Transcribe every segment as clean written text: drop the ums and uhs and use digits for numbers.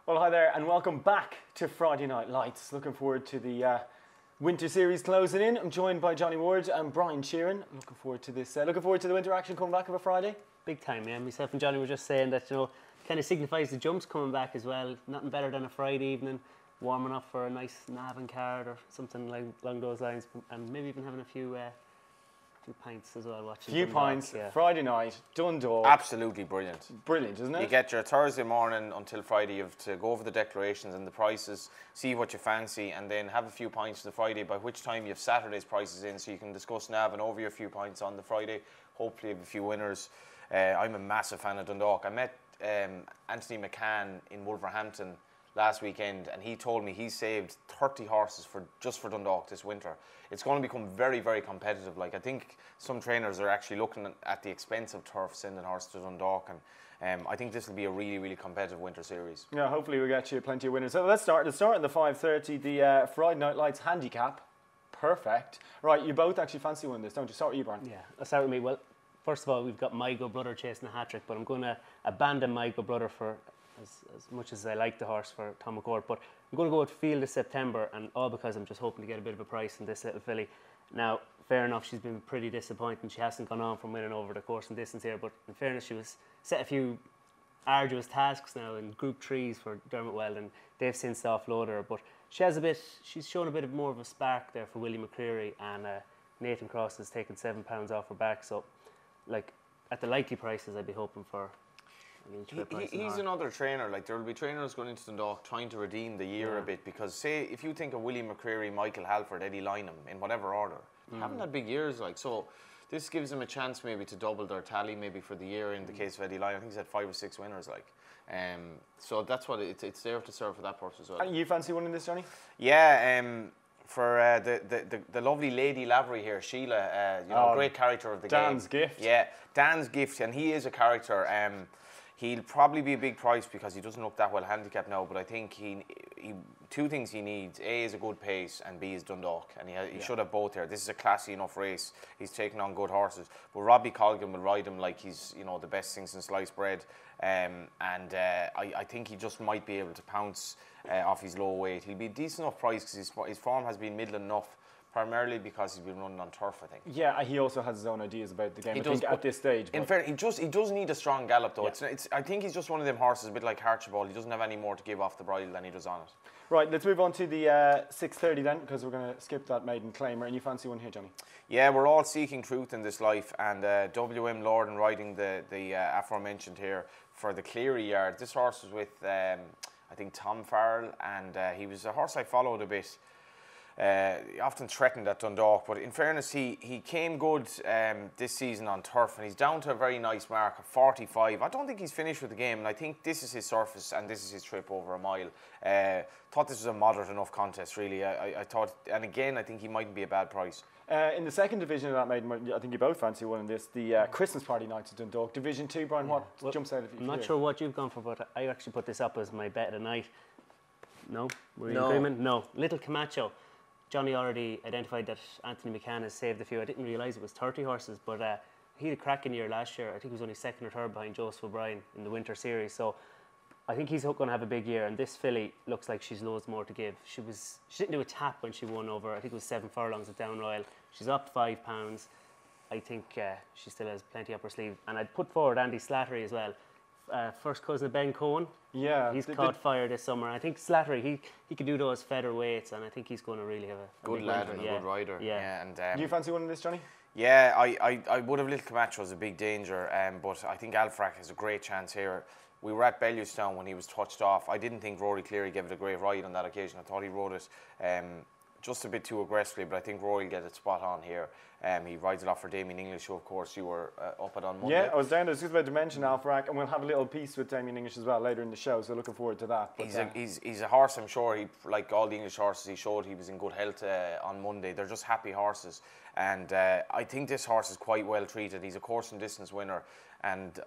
Well, hi there, and welcome back to Friday Night Lights. Looking forward to the winter series closing in. I'm joined by Johnny Ward and Brian Sheeran. Looking forward to this. Looking forward to the winter action coming back of a Friday. Big time, yeah. Myself and Johnny were just saying that, kind of signifies the jumps coming back as well. Nothing better than a Friday evening, warming up for a nice Navan card or something along those lines, and maybe even having a few pints as well. Watching few Dundalk, pints, yeah. Friday night, Dundalk. Absolutely brilliant. Brilliant, isn't it? You get your Thursday morning until Friday. You have to go over the declarations and the prices, see what you fancy, and then have a few pints the Friday, by which time you have Saturday's prices in, so you can discuss Navan over your few pints on the Friday. Hopefully have a few winners. I'm a massive fan of Dundalk. I met Anthony McCann in Wolverhampton last weekend, and he told me he saved 30 horses just for Dundalk this winter. It's going to become very, very competitive. Like, I think some trainers are actually looking at the expense of turf, sending horses to Dundalk, and I think this will be a really, really competitive winter series. Yeah, hopefully we'll get you plenty of winners. So let's start. Let's start at the 5:30, the Friday Night Lights handicap. Perfect. Right, you both actually fancy winning this, don't you? Start with you, Brian. Yeah, I'll start with me. Well, first of all, we've got my good brother chasing a hat-trick, but I'm going to abandon my good brother for as much as I like the horse for Tom McCord. But I'm going to go with Field of September, and all because I'm just hoping to get a bit of a price in this little filly. Now, fair enough, she's been pretty disappointing. She hasn't gone on from winning over the course and distance here, but in fairness, she was set a few arduous tasks now in Group 3s for Dermot Weld, and they've since offloaded her. But she's shown a bit of more of a spark there for Willie McCreary, and Nathan Cross has taken £7 off her back. So, like, at the likely prices, I'd be hoping for. He's another trainer. Like, there will be trainers going into Dundalk trying to redeem the year a bit, because say if you think of Willie McCreary, Michael Halford, Eddie Lynham in whatever order, haven't had big years. Like, so this gives them a chance maybe to double their tally maybe for the year. In the case of Eddie Lynham, I think he's had 5 or 6 winners. Like, so that's what it's there to serve for that purpose as well. And you fancy winning this, Johnny? Yeah. For the lovely Lady Lavery here, Sheila, great character of the game. Dan's gift. Yeah, Dan's gift, and he is a character. He'll probably be a big price because he doesn't look that well handicapped now, but I think he two things he needs: A is a good pace, and B is Dundalk, and he should have both here. This is a classy enough race. He's taking on good horses, but Robbie Colgan will ride him like he's the best thing since sliced bread, I think he just might be able to pounce off his low weight. He'll be a decent enough price because his form has been middling enough, primarily because he's been running on turf, I think. Yeah, he also has his own ideas about the game, he I does, think, at this stage. In fair, he does need a strong gallop, though. Yeah. I think he's just one of them horses, a bit like Archibald. He doesn't have any more to give off the bridle than he does on it. Right, let's move on to the 6:30 then, because we're going to skip that maiden claimer. And you fancy one here, Johnny? Yeah, we're all seeking truth in this life, and W.M. Lorden riding the aforementioned here for the Cleary yard. This horse was with, I think, Tom Farrell, and he was a horse I followed a bit. He often threatened at Dundalk, but in fairness, he came good this season on turf, and he's down to a very nice mark of 45. I don't think he's finished with the game, and I think this is his surface and this is his trip over a mile. Thought this was a moderate enough contest, really. I thought, and again, I think he mightn't be a bad price. In the second division of that maiden, I think you both fancy one in this, the Christmas Party Nights at Dundalk. Division 2, Brian, what jumps out of you? I'm not sure what you've gone for, but I actually put this up as my bet of the night. No? Were you in agreement? No. Little Camacho. Johnny already identified that Anthony McCann has saved a few. I didn't realise it was 30 horses, but he had a cracking year last year. I think he was only second or third behind Joseph O'Brien in the winter series. So I think he's going to have a big year. And this filly looks like she's loads more to give. She didn't do a tap when she won over, I think it was 7 furlongs at Down Royal. She's up £5. I think she still has plenty up her sleeve. And I'd put forward Andy Slattery as well. First cousin of Ben Cohen. Yeah. He's caught fire this summer. I think Slattery, he could do those featherweights, and I think he's going to really have a good big lad winter. and a good rider. Yeah. And do you fancy one in this, Johnny? Yeah, I would have Little Camacho as a big danger, but I think Alfrac has a great chance here. We were at Bellewstown when he was touched off. I didn't think Rory Cleary gave it a great ride on that occasion. I thought he rode it just a bit too aggressively, but I think Rory will get it spot on here. He rides it off for Damien English, who of course you were up at on Monday. Yeah, I was down there. I was just about to mention Alfrac, and we'll have a little piece with Damien English as well later in the show, so looking forward to that. But, he's a horse, I'm sure, he, like all the English horses he showed, he was in good health on Monday. They're just happy horses, and I think this horse is quite well treated. He's a course and distance winner, and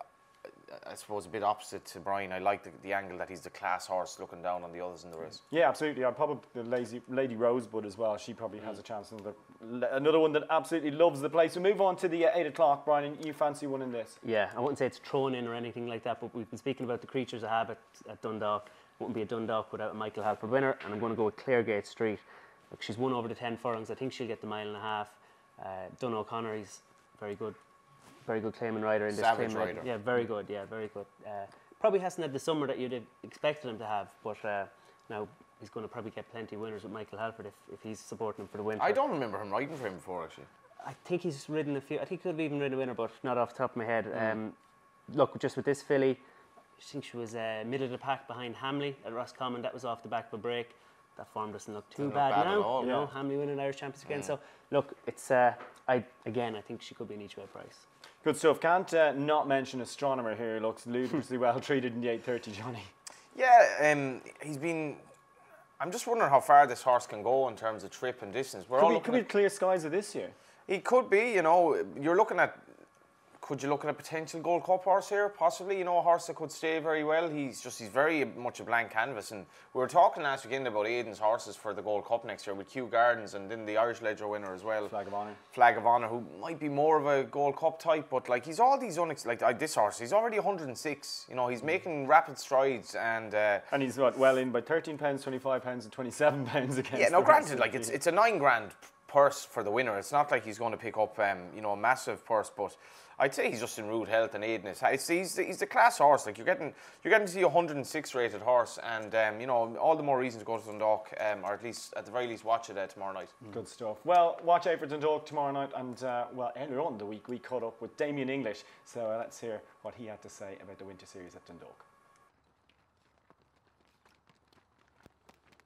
I suppose a bit opposite to Brian. I like the angle that he's the class horse looking down on the others in the race. Yeah, absolutely. I'd probably the Lady Rosebud as well. She probably has a chance. Another one that absolutely loves the place. We move on to the 8 o'clock, Brian, and you fancy one in this? Yeah, I wouldn't say it's thrown in or anything like that, but we've been speaking about the creatures of habit at Dundalk. Wouldn't be a Dundalk without a Michael Halford winner, and I'm going to go with Claregate Street. Look, she's won over the 10 furlongs. I think she'll get the 1.5 miles. Dun O'Connor, he's very good claiming rider in this Savage claiming rider. Yeah, very good. Yeah, very good. Probably hasn't had the summer that you'd have expected him to have, but now he's going to probably get plenty of winners with Michael Halford if he's supporting him for the winter. I don't remember him riding for him before, actually. I think he's ridden a few. I think he could have even ridden a winner, but not off the top of my head. Look, just with this filly, I think she was middle of the pack behind Hamley at Roscommon. That was off the back of a break. That form doesn't look too bad now. At all, you know, Hamley winning Irish Champions again. So look, it's I think she could be an each way price. Good stuff. Can't not mention Astronomer here. Looks ludicrously well treated in the 8:30, Johnny. Yeah, he's been. I'm just wondering how far this horse can go in terms of trip and distance. Could be clear skies of this year. He could be. You know, you're looking at. Could you look at a potential Gold Cup horse here? Possibly, you know, a horse that could stay very well. He's very much a blank canvas. And we were talking last weekend about Aidan's horses for the Gold Cup next year with Kew Gardens and then the Irish Ledger winner as well. Flag of Honour, who might be more of a Gold Cup type, but like he's all these this horse, he's already 106. You know, he's making rapid strides and he's well in by £13, £25 and £27 against. Yeah, no, granted, like it's a $9,000 purse for the winner. It's not like he's going to pick up you know, a massive purse, but I'd say he's just in rude health, and Aidan is. He's the class horse. Like you're getting to see a 106 rated horse, and you know, all the more reason to go to Dundalk, or at the very least watch it tomorrow night. Good stuff. Well, watch out for Dundalk tomorrow night, and earlier on in the week we caught up with Damien English. So let's hear what he had to say about the Winter Series at Dundalk.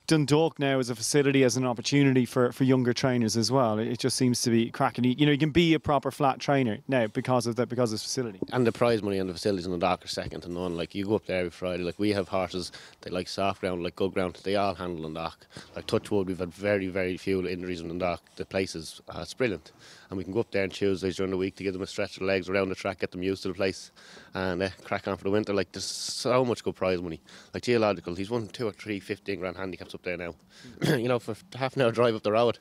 Dundalk now as a facility, as an opportunity for younger trainers as well. It just seems to be cracking. You know, you can be a proper flat trainer now because of this facility. And the prize money and the facilities in Dundalk are second to none. Like you go up there every Friday, like we have horses, they like soft ground, like good ground, they all handle Dundalk. Like Touchwood, we've had very, very few injuries in Dundalk. The place is it's brilliant. And we can go up there on Tuesdays during the week to give them a stretch of the legs around the track, get them used to the place and crack on for the winter. Like there's so much good prize money. Like Geological, he's won 2 or 3 15-grand handicaps up there now. You know, for half an hour drive up the road.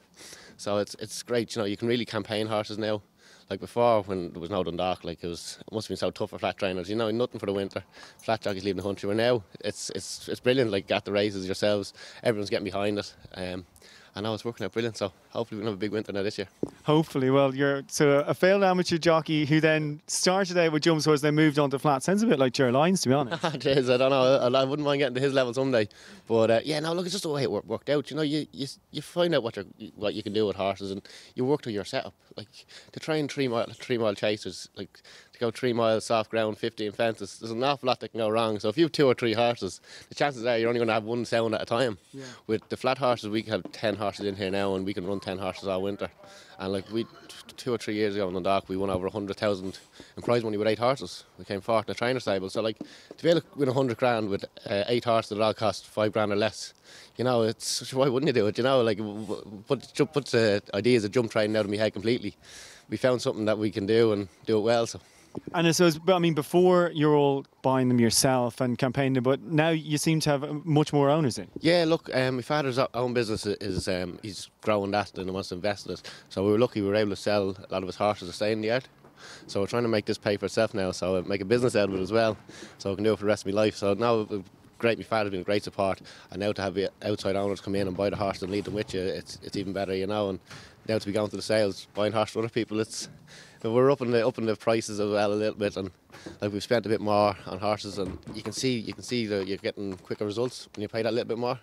So it's great. You know, you can really campaign horses now. Like before, when there was no Dundalk, like it must have been so tough for flat trainers. You know, nothing for the winter. Flat jockeys leaving the country. Where now it's brilliant. Like at the races yourselves, everyone's getting behind it. I know it's working out brilliant, so hopefully we'll have a big winter now this year. Hopefully. Well, you're a failed amateur jockey who then started out with jumps horse, then moved on to flat. Sounds a bit like Ger Lyons, to be honest. Jeez, I don't know. I wouldn't mind getting to his level someday. But yeah, no, look, it's just the way it worked out. You know, you find out what you can do with horses, and you work to your setup. Like to train 3 mile chasers, like to go 3 miles soft ground, 15 fences. There's an awful lot that can go wrong. So if you have 2 or 3 horses, the chances are you're only going to have one sound at a time. Yeah. With the flat horses, we have 10 horses in here now, and we can run 10 horses all winter. And like 2 or 3 years ago in Dundalk, we won over 100,000 in prize money with 8 horses. We came fourth in the trainer stable. So like to be able to win 100 grand with 8 horses that all cost 5 grand or less, you know, why wouldn't you do it? You know, like put the ideas of jump training out of my head completely. We found something that we can do and do it well. So. And I mean, before you're all buying them yourself and campaigning them, but now you seem to have much more owners in. Yeah, look, my father's own business is he's growing that and he wants to invest in it. So we were lucky we were able to sell a lot of his horses to stay in the yard. So we're trying to make this pay for itself now, so make a business out of it as well, so I can do it for the rest of my life. So now great, my father's been a great support, and now to have the outside owners come in and buy the horse and lead them with you, it's even better, you know. And now to be going to the sales, buying horse for other people, we're upping the prices as well a little bit, and like we've spent a bit more on horses, and you can see that you're getting quicker results when you pay that little bit more.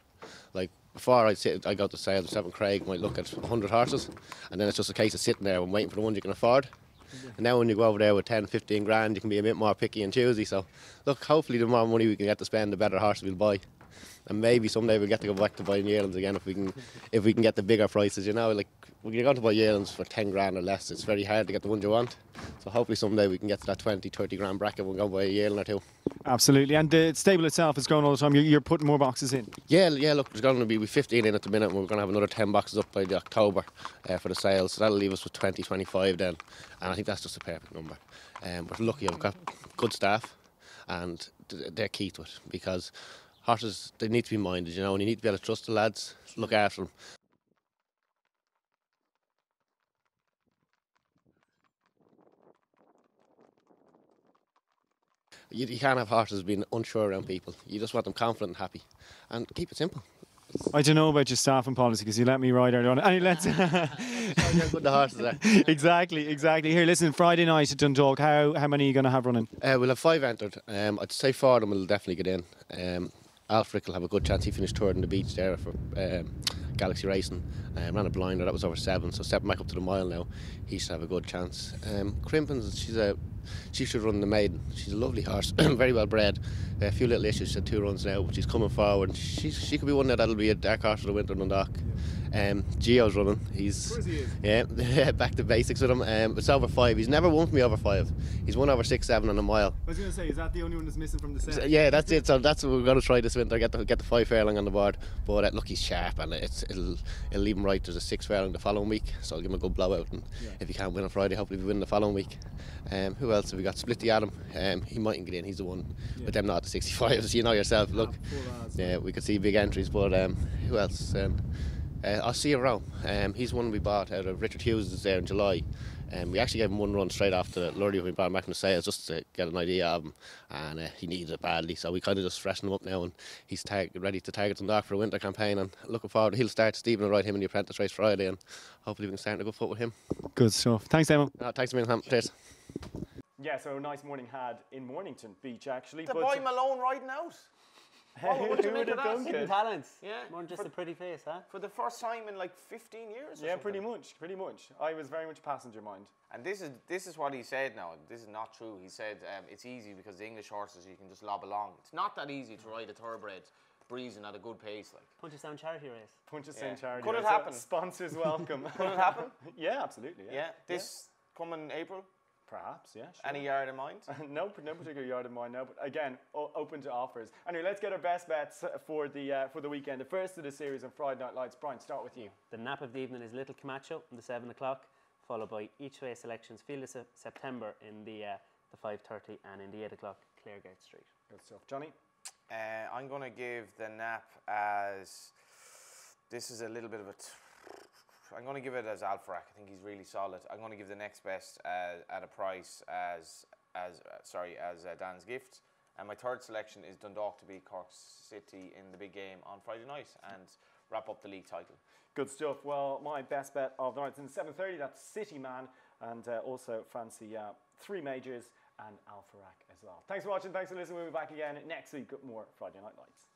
Like before, I go to sales, Stephen Craig might look at 100 horses, and then it's just a case of sitting there and waiting for the ones you can afford. And now when you go over there with 10, 15 grand, you can be a bit more picky and choosy. So look, hopefully the more money we can get to spend, the better horses we'll buy. And maybe someday we'll get to go back to buying yearlings again if we can get the bigger prices, you know. Like when you're going to buy yearlings for 10 grand or less, it's very hard to get the ones you want. So hopefully someday we can get to that 20, 30 grand bracket and we'll go buy a yearling or 2. Absolutely. And the stable itself is growing all the time. You're putting more boxes in. Yeah, look, there's going to be 15 in at the minute, and we're going to have another 10 boxes up by the October for the sales. So that'll leave us with 20, 25 then. And I think that's just a perfect number. We're lucky I've got good staff. and they're key to it, because horses, they need to be minded, you know, and you need to be able to trust the lads, look after them. You can't have horses being unsure around people. You just want them confident and happy, and keep it simple. I don't know about your staffing policy because you let me ride out on it. And let's How good the horses are. exactly. Here, listen. Friday night at Dundalk. How many are you going to have running? We'll have 5 entered. I'd say 4 of them will definitely get in. Alfric will have a good chance. He finished third on the beach there for Galaxy Racing. Ran a blinder, that was over 7, so stepping back up to the mile now, he should have a good chance. Crimpins, she should run the maiden. She's a lovely horse, very well bred. A few little issues, she's had 2 runs now, but she's coming forward. She could be one that'll be a dark horse of the winter in Dundalk. Gio's running. He's back to basics with him. It's over 5. He's never won for me over 5. He's won over 6, 7 on a mile. I was going to say, is that the only one that's missing from the set? Yeah, that's it. So that's what we're going to try this winter. Get the 5 furlong on the board. But look, he's sharp, and it'll leave him right. There's a 6 furlong the following week, so I'll give him a good blowout. And if he can't win on Friday, hopefully we win the following week. Who else have we got? Split the Adam. He mightn't get in. He's the one. But them not at the 65s. You know yourself. Look, we could see big entries. But who else? I'll see you around. He's one we bought out of Richard Hughes is there in July. We actually gave him 1 run straight after Lurdy when we brought him back from the sales, just to get an idea of him, and he needed it badly, so we kind of just freshened him up now, and he's ready to target Dundalk for a winter campaign, and looking forward. He'll start. Stephen will ride him in the apprentice race Friday, and hopefully we can start in a good foot with him. Good stuff. Thanks, Emma. Thanks a million. Cheers. Yeah, so a nice morning had in Mornington Beach actually. The boy Malone riding out. What do you make of that? Hidden talents. Yeah. More than just a pretty face, huh? For the first time in like 15 years. Or yeah, something. pretty much. I was very much passenger mind. And this is what he said now. This is not true. He said it's easy because the English horses you can just lob along. It's not that easy to ride a thoroughbred breezing at a good pace. Like Punchestown charity race. Punchestown charity. Could it race. happen? Sponsors welcome. Could it happen? Yeah, absolutely. Yeah. This coming April. Perhaps, yeah. Sure. Any yard in mind? No particular yard in mind now, but again, open to offers. Anyway, let's get our best bets for the weekend. The first of the series on Friday Night Lights. Brian, start with you. The nap of the evening is Little Camacho on the 7 o'clock, followed by each way selections Field of September in the 5:30 and in the 8 o'clock Claregate Street. Good stuff. Johnny? I'm going to give the nap as, this is a little bit of a, I'm going to give it as Alfrac. I think he's really solid. I'm going to give the next best at a price as Dan's Gift. And my third selection is Dundalk to beat Cork City in the big game on Friday night and wrap up the league title. Good stuff. Well, my best bet of the night is in 7:30. That's City Man, and also fancy 3 majors and Alfarac as well. Thanks for watching. Thanks for listening. We'll be back again next week with more Friday Night Lights.